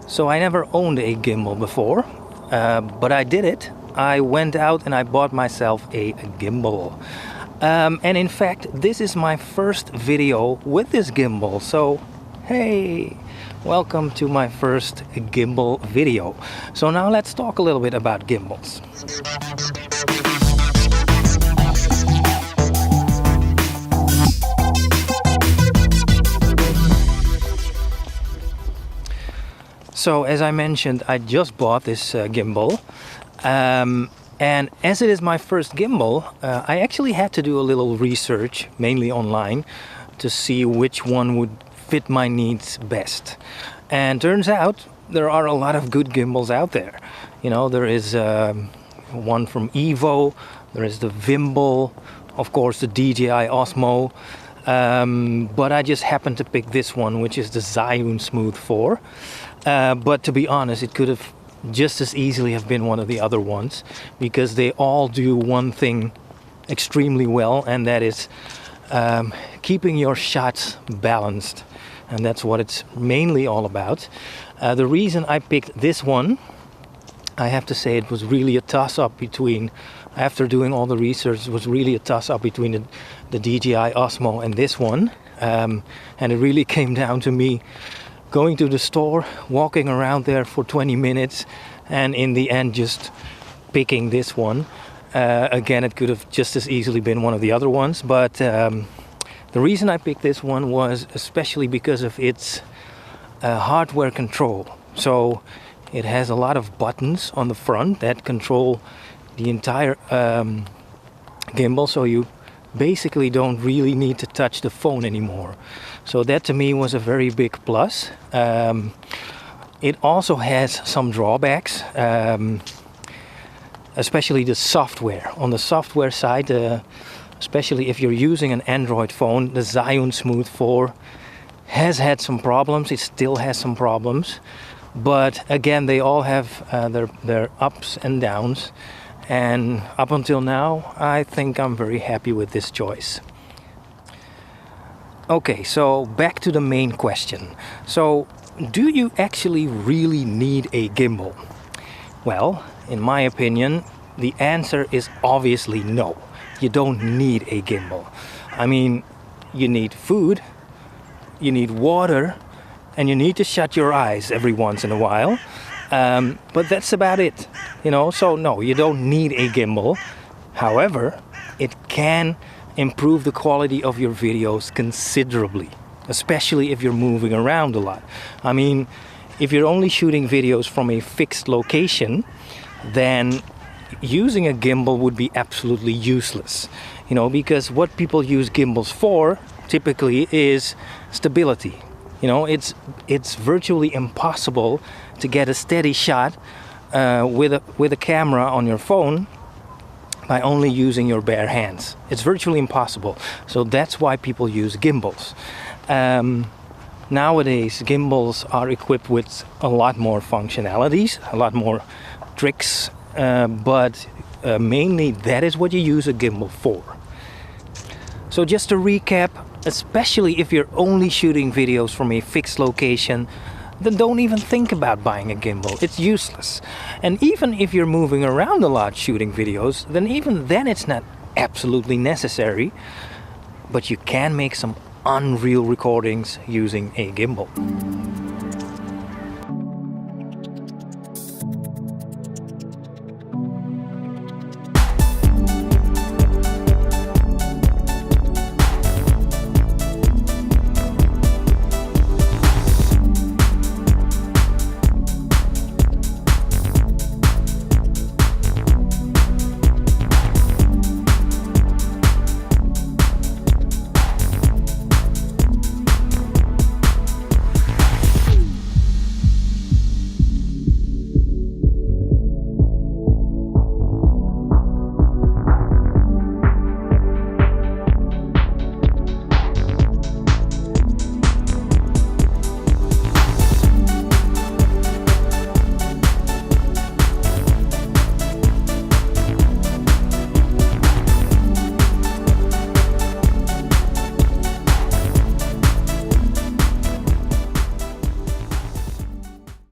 So I never owned a gimbal before, but I did it. I went out and I bought myself a gimbal. And in fact, this is my first video with this gimbal. So, hey, welcome to my first gimbal video. So now let's talk a little bit about gimbals. So as I mentioned, I just bought this gimbal, and as it is my first gimbal, I actually had to do a little research, mainly online, to see which one would fit my needs best. And turns out there are a lot of good gimbals out there. You know, there is one from Evo, there is the Gimbal, of course the DJI Osmo, but I just happened to pick this one, which is the Zhiyun Smooth 4. But to be honest, it could have just as easily have been one of the other ones, because they all do one thing extremely well, and that is keeping your shots balanced. And that's what it's mainly all about. The reason I picked this one, I have to say, it was really a toss-up between, after doing all the research, it was really a toss-up between the DJI Osmo and this one. And it really came down to me going to the store, walking around there for 20 minutes, and in the end just picking this one. Again, it could have just as easily been one of the other ones, but the reason I picked this one was especially because of its hardware control. So it has a lot of buttons on the front that control the entire gimbal, so you basically don't really need to touch the phone anymore. So that to me was a very big plus. It also has some drawbacks, especially the software. On the software side, especially if you're using an Android phone, the Zhiyun Smooth 4 has had some problems. It still has some problems, but again, they all have their ups and downs. And up until now, I think I'm very happy with this choice. Okay, so back to the main question. So, do you actually really need a gimbal? Well, in my opinion, the answer is obviously no. You don't need a gimbal. I mean, you need food, you need water, and you need to shut your eyes every once in a while. But that's about it, you know, so no, you don't need a gimbal. However, it can improve the quality of your videos considerably, especially if you're moving around a lot. I mean, if you're only shooting videos from a fixed location, then using a gimbal would be absolutely useless, you know, because what people use gimbals for typically is stability. You know, it's virtually impossible to get a steady shot with a camera on your phone by only using your bare hands. It's virtually impossible. So that's why people use gimbals. Nowadays, gimbals are equipped with a lot more functionalities, a lot more tricks, but mainly that is what you use a gimbal for. So just to recap, especially if you're only shooting videos from a fixed location, then don't even think about buying a gimbal. It's useless. And even if you're moving around a lot shooting videos, then even then it's not absolutely necessary, but you can make some unreal recordings using a gimbal.